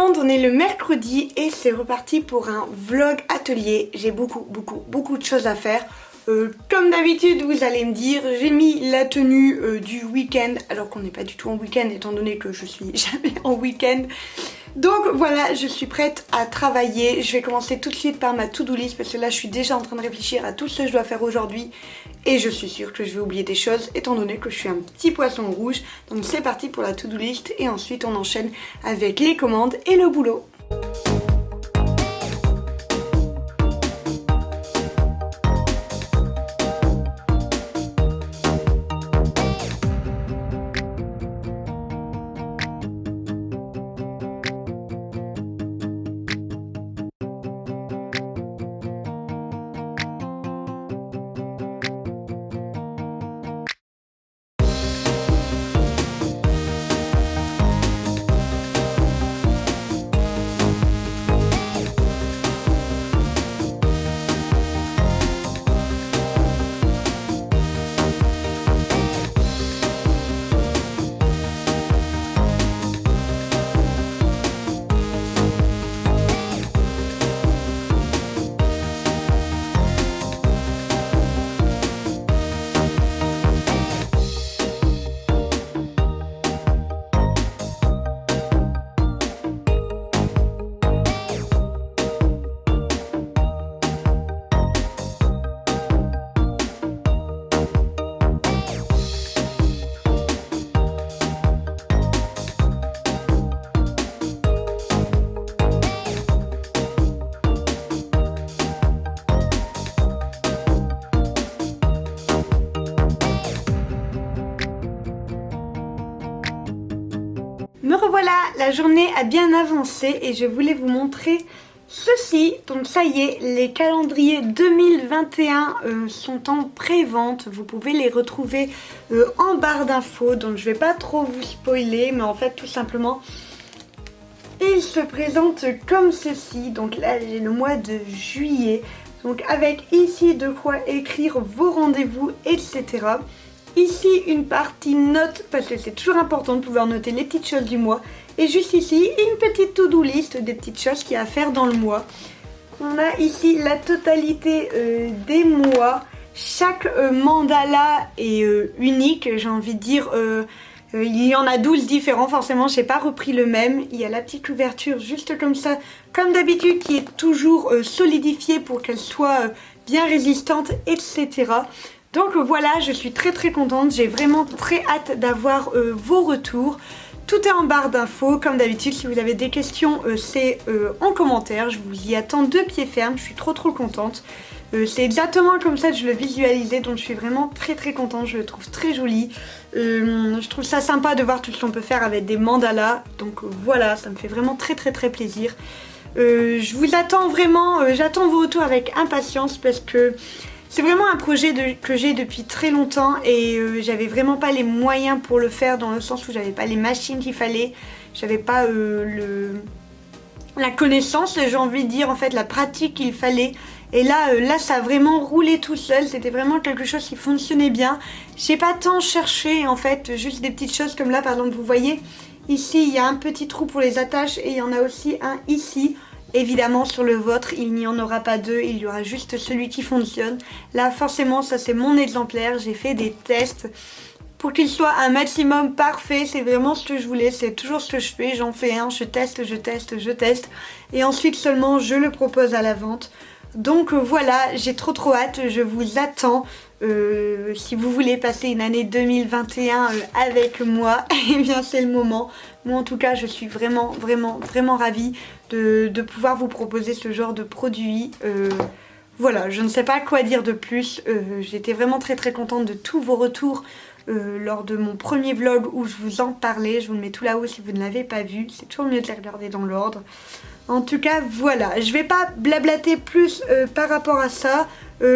monde, on est le mercredi et c'est reparti pour un vlog atelier. J'ai beaucoup de choses à faire. Comme d'habitude, vous allez me dire, j'ai mis la tenue du week-end alors qu'on n'est pas du tout en week-end étant donné que je suis jamais en week-end. Donc voilà, je suis prête à travailler. Je vais commencer tout de suite par ma to-do list parce que là je suis déjà en train de réfléchir à tout ce que je dois faire aujourd'hui. Et je suis sûre que je vais oublier des choses étant donné que je suis un petit poisson rouge. Donc c'est parti pour la to-do list et ensuite on enchaîne avec les commandes et le boulot. Me revoilà, la journée a bien avancé et je voulais vous montrer ceci. Donc ça y est, les calendriers 2021 sont en pré-vente. Vous pouvez les retrouver en barre d'infos. Donc je vais pas trop vous spoiler, mais en fait tout simplement, ils se présentent comme ceci. Donc là j'ai le mois de juillet. Donc avec ici de quoi écrire vos rendez-vous, etc. Ici une partie notes parce que c'est toujours important de pouvoir noter les petites choses du mois. Et juste ici une petite to-do list des petites choses qu'il y a à faire dans le mois. On a ici la totalité des mois. Chaque mandala est unique, j'ai envie de dire. Il y en a 12 différents, forcément j'ai pas repris le même. Il y a la petite couverture juste comme ça, comme d'habitude, qui est toujours solidifiée pour qu'elle soit bien résistante, etc. Donc voilà, je suis très contente, j'ai vraiment très hâte d'avoir vos retours. Tout est en barre d'infos, comme d'habitude, si vous avez des questions, c'est en commentaire. Je vous y attends de pied ferme, je suis trop contente. C'est exactement comme ça que je le visualisais, donc je suis vraiment très contente, je le trouve très joli. Je trouve ça sympa de voir tout ce qu'on peut faire avec des mandalas, donc voilà, ça me fait vraiment très plaisir. Je vous attends vraiment, j'attends vos retours avec impatience parce que c'est vraiment un projet que j'ai depuis très longtemps et j'avais vraiment pas les moyens pour le faire, dans le sens où j'avais pas les machines qu'il fallait, j'avais pas la connaissance, j'ai envie de dire, en fait la pratique qu'il fallait. Et là ça a vraiment roulé tout seul, c'était vraiment quelque chose qui fonctionnait bien. J'ai pas tant cherché en fait, juste des petites choses comme là par exemple, vous voyez ici il y a un petit trou pour les attaches et il y en a aussi un ici. Évidemment sur le vôtre il n'y en aura pas deux, il y aura juste celui qui fonctionne. Là forcément ça c'est mon exemplaire, j'ai fait des tests pour qu'il soit un maximum parfait. C'est vraiment ce que je voulais, c'est toujours ce que je fais, j'en fais un, je teste et ensuite seulement je le propose à la vente. Donc voilà, j'ai trop hâte, je vous attends. Si vous voulez passer une année 2021 avec moi, et eh bien c'est le moment. Moi en tout cas je suis vraiment ravie de pouvoir vous proposer ce genre de produit. Voilà, je ne sais pas quoi dire de plus. J'étais vraiment très contente de tous vos retours lors de mon premier vlog où je vous en parlais. Je vous le mets tout là-haut si vous ne l'avez pas vu, c'est toujours mieux de les regarder dans l'ordre. En tout cas voilà, je vais pas blablater plus par rapport à ça.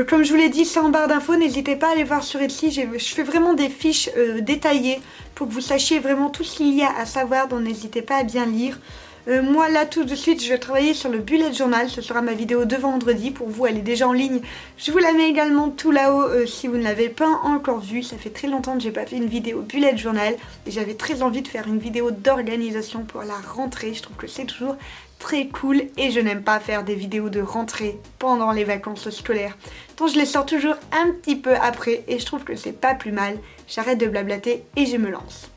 Comme je vous l'ai dit, c'est en barre d'infos, n'hésitez pas à aller voir sur Etsy, je fais vraiment des fiches détaillées pour que vous sachiez vraiment tout ce qu'il y a à savoir, donc n'hésitez pas à bien lire. Moi là tout de suite je vais travailler sur le bullet journal, ce sera ma vidéo de vendredi, pour vous elle est déjà en ligne, je vous la mets également tout là-haut si vous ne l'avez pas encore vue. Ça fait très longtemps que j'ai pas fait une vidéo bullet journal et j'avais très envie de faire une vidéo d'organisation pour la rentrée, je trouve que c'est toujours très cool et je n'aime pas faire des vidéos de rentrée pendant les vacances scolaires. Donc je les sors toujours un petit peu après et je trouve que c'est pas plus mal. J'arrête de blablater et je me lance.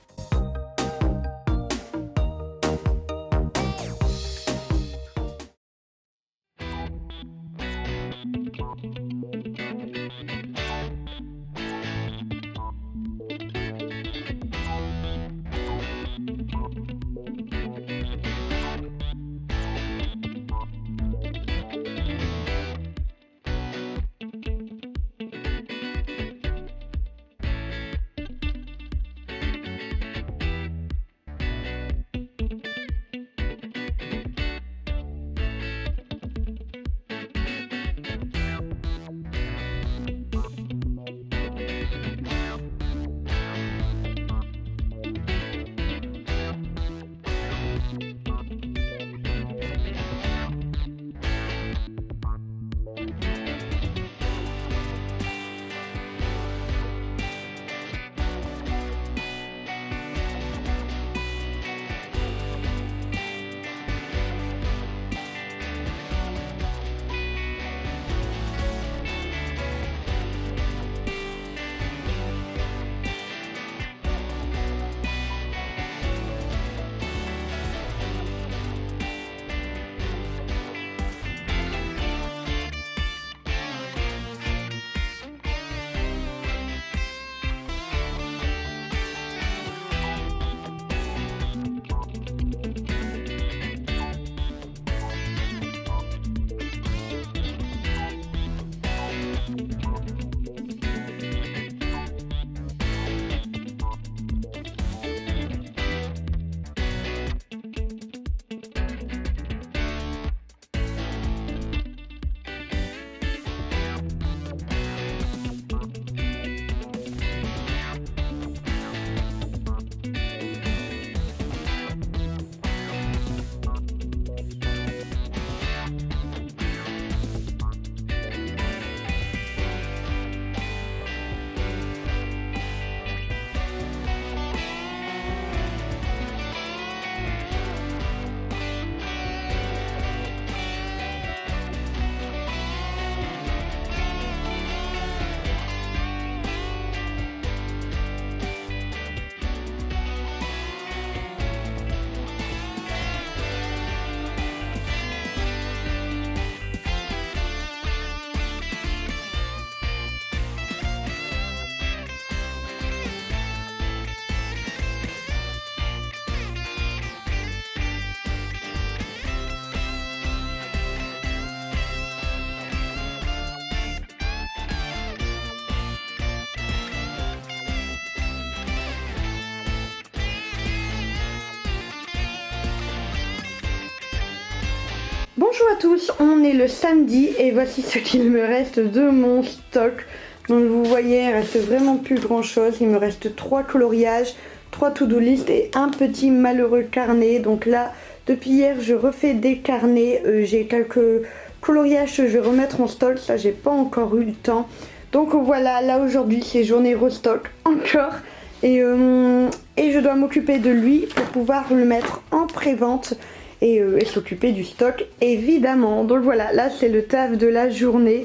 Bonjour à tous, on est le samedi et voici ce qu'il me reste de mon stock. Donc vous voyez, il ne reste vraiment plus grand chose. Il me reste 3 coloriages, 3 to-do list et un petit malheureux carnet. Donc là, depuis hier, je refais des carnets. J'ai quelques coloriages que je vais remettre en stock. Ça, j'ai pas encore eu le temps. Donc voilà, là aujourd'hui, c'est journée restock encore. Et je dois m'occuper de lui pour pouvoir le mettre en pré-vente. Et s'occuper du stock évidemment. Donc voilà, là c'est le taf de la journée.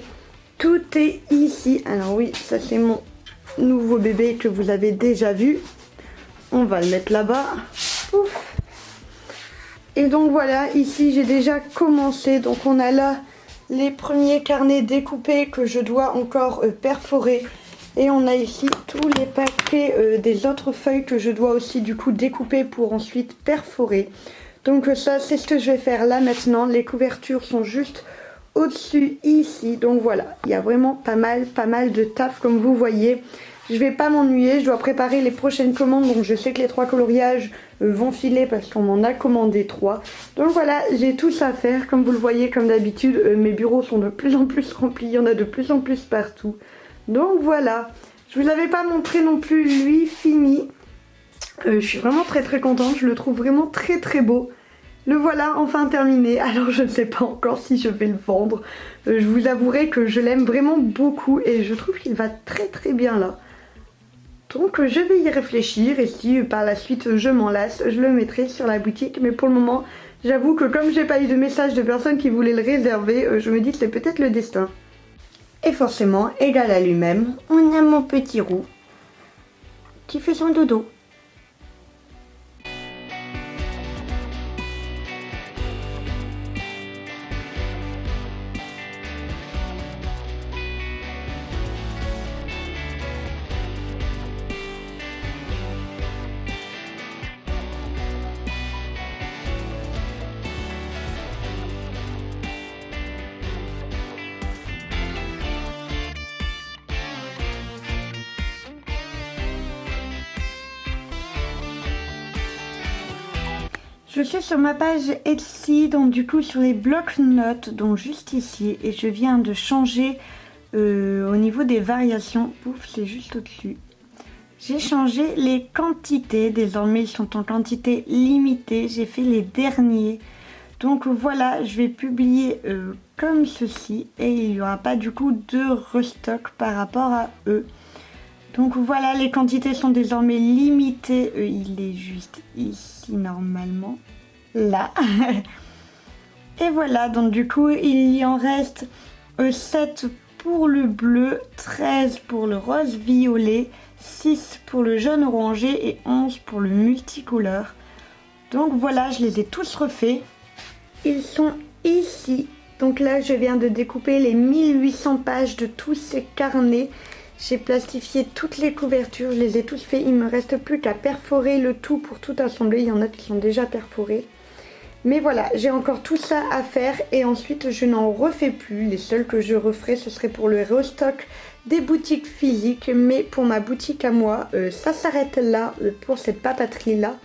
Tout est ici. Alors oui, ça c'est mon nouveau bébé que vous avez déjà vu. On va le mettre là-bas. Ouf. Et donc voilà, ici j'ai déjà commencé. Donc on a là les premiers carnets découpés que je dois encore perforer. Et on a ici tous les paquets des autres feuilles que je dois aussi du coup découper pour ensuite perforer. Donc ça c'est ce que je vais faire là maintenant. Les couvertures sont juste au-dessus ici. Donc voilà, il y a vraiment pas mal de taf comme vous voyez. Je vais pas m'ennuyer, je dois préparer les prochaines commandes. Donc je sais que les 3 coloriages vont filer parce qu'on m'en a commandé 3. Donc voilà, j'ai tout ça à faire. Comme vous le voyez, comme d'habitude, mes bureaux sont de plus en plus remplis. Il y en a de plus en plus partout. Donc voilà, je vous avais pas montré non plus lui fini. Je suis vraiment très contente, je le trouve vraiment très beau. Le voilà enfin terminé, alors je ne sais pas encore si je vais le vendre. Je vous avouerai que je l'aime vraiment beaucoup et je trouve qu'il va très très bien là. Donc je vais y réfléchir et si par la suite je m'en lasse, je le mettrai sur la boutique. Mais pour le moment, j'avoue que comme j'ai pas eu de message de personnes qui voulaient le réserver, je me dis que c'est peut-être le destin. Et forcément, égal à lui-même, on a mon petit roux qui fait son dodo. Je suis sur ma page Etsy, donc du coup sur les blocs-notes, donc juste ici, et je viens de changer au niveau des variations. Pouf, c'est juste au-dessus. J'ai changé les quantités, désormais ils sont en quantité limitée, j'ai fait les derniers. Donc voilà, je vais publier comme ceci, et il n'y aura pas du coup de restock par rapport à eux. Donc voilà, les quantités sont désormais limitées. Il est juste ici normalement. Là. Et voilà, donc du coup, il y en reste 7 pour le bleu, 13 pour le rose violet, 6 pour le jaune orangé et 11 pour le multicouleur. Donc voilà, je les ai tous refaits. Ils sont ici. Donc là, je viens de découper les 1800 pages de tous ces carnets. J'ai plastifié toutes les couvertures, je les ai tous fait. Il me reste plus qu'à perforer le tout pour tout assembler. Il y en a qui sont déjà perforés. Mais voilà, j'ai encore tout ça à faire et ensuite je n'en refais plus. Les seuls que je referai, ce serait pour le restock des boutiques physiques. Mais pour ma boutique à moi, ça s'arrête là pour cette papaterie là.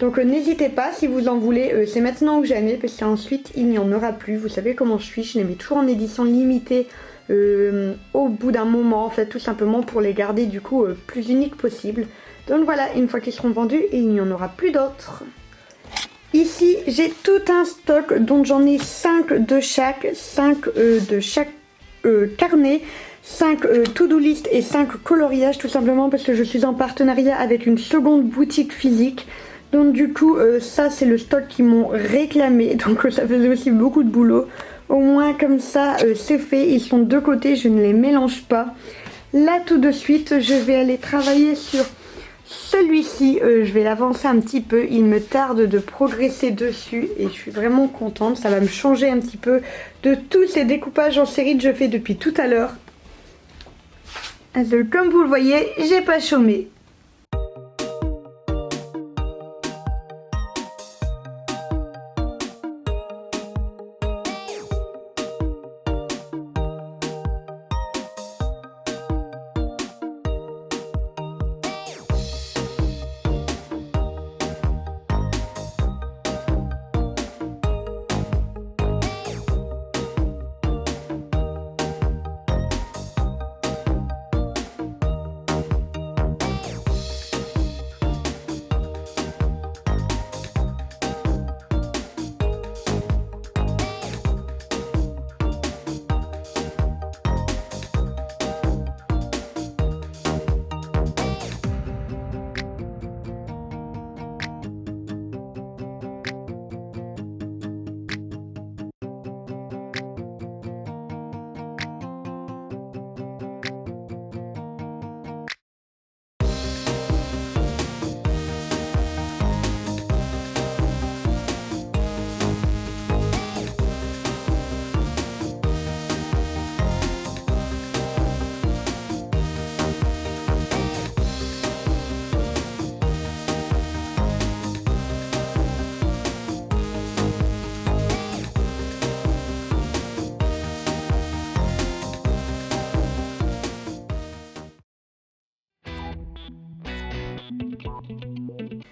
Donc n'hésitez pas si vous en voulez, c'est maintenant ou jamais parce qu'ensuite il n'y en aura plus. Vous savez comment je les mets toujours en édition limitée. Au bout d'un moment en fait, tout simplement pour les garder du coup plus uniques possible. Donc voilà, une fois qu'ils seront vendus, il n'y en aura plus d'autres. Ici j'ai tout un stock dont j'en ai 5 de chaque, 5 de chaque carnet, 5 to-do list et 5 coloriages, tout simplement parce que je suis en partenariat avec une seconde boutique physique. Donc du coup ça c'est le stock qu'ils m'ont réclamé, donc ça faisait aussi beaucoup de boulot. Au moins comme ça c'est fait, ils sont de côté, je ne les mélange pas. Là tout de suite je vais aller travailler sur celui-ci, je vais l'avancer un petit peu, il me tarde de progresser dessus et je suis vraiment contente. Ça va me changer un petit peu de tous ces découpages en série que je fais depuis tout à l'heure. Comme vous le voyez, j'ai pas chômé.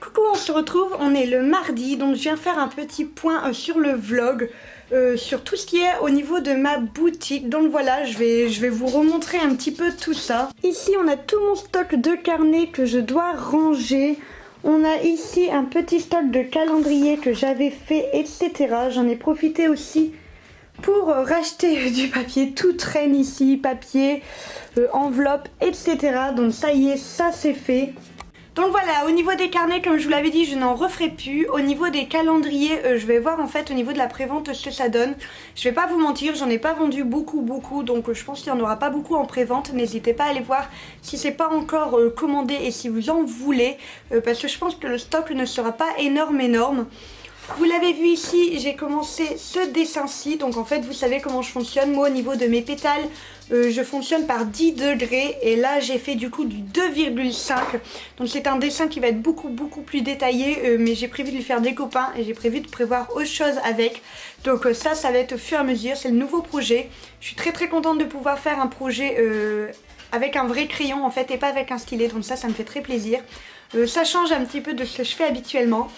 Coucou, on se retrouve, on est le mardi, donc je viens faire un petit point sur le vlog, sur tout ce qui est au niveau de ma boutique. Donc voilà, je vais vous remontrer un petit peu tout ça. Ici on a tout mon stock de carnets que je dois ranger. On a ici un petit stock de calendrier que j'avais fait, etc. J'en ai profité aussi pour racheter du papier. Tout traîne ici, papier, enveloppe, etc. Donc ça y est, ça c'est fait. Donc voilà, au niveau des carnets, comme je vous l'avais dit, je n'en referai plus. Au niveau des calendriers, je vais voir en fait au niveau de la prévente ce que ça donne. Je vais pas vous mentir, j'en ai pas vendu beaucoup, donc je pense qu'il n'y en aura pas beaucoup en prévente. N'hésitez pas à aller voir si c'est pas encore commandé et si vous en voulez, parce que je pense que le stock ne sera pas énorme. Vous l'avez vu ici, j'ai commencé ce dessin-ci, donc en fait vous savez comment je fonctionne. Moi au niveau de mes pétales, je fonctionne par 10 degrés et là j'ai fait du coup du 2,5. Donc c'est un dessin qui va être beaucoup plus détaillé, mais j'ai prévu de lui faire des copains et j'ai prévu de prévoir autre chose avec. Donc ça va être au fur et à mesure, c'est le nouveau projet. Je suis très contente de pouvoir faire un projet avec un vrai crayon en fait et pas avec un stylet, donc ça me fait très plaisir. Ça change un petit peu de ce que je fais habituellement.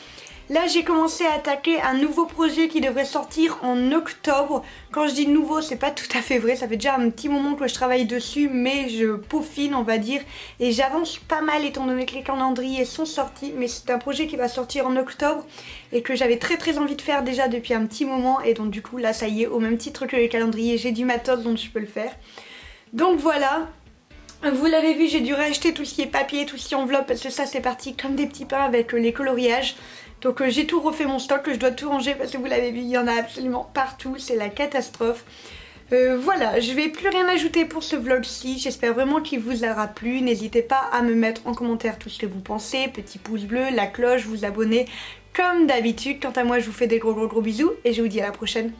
Là j'ai commencé à attaquer un nouveau projet qui devrait sortir en octobre. Quand je dis nouveau, c'est pas tout à fait vrai, ça fait déjà un petit moment que je travaille dessus, mais je peaufine on va dire, et j'avance pas mal étant donné que les calendriers sont sortis. Mais c'est un projet qui va sortir en octobre et que j'avais très envie de faire déjà depuis un petit moment, et donc du coup là ça y est, au même titre que les calendriers, j'ai du matos donc je peux le faire. Donc voilà. Vous l'avez vu, j'ai dû racheter tout ce qui est papier, tout ce qui est enveloppe, parce que ça c'est parti comme des petits pains avec les coloriages. Donc j'ai tout refait mon stock, je dois tout ranger parce que vous l'avez vu, il y en a absolument partout, c'est la catastrophe. Voilà, je vais plus rien ajouter pour ce vlog-ci, j'espère vraiment qu'il vous aura plu. N'hésitez pas à me mettre en commentaire tout ce que vous pensez, petit pouce bleu, la cloche, vous abonner comme d'habitude. Quant à moi, je vous fais des gros bisous et je vous dis à la prochaine.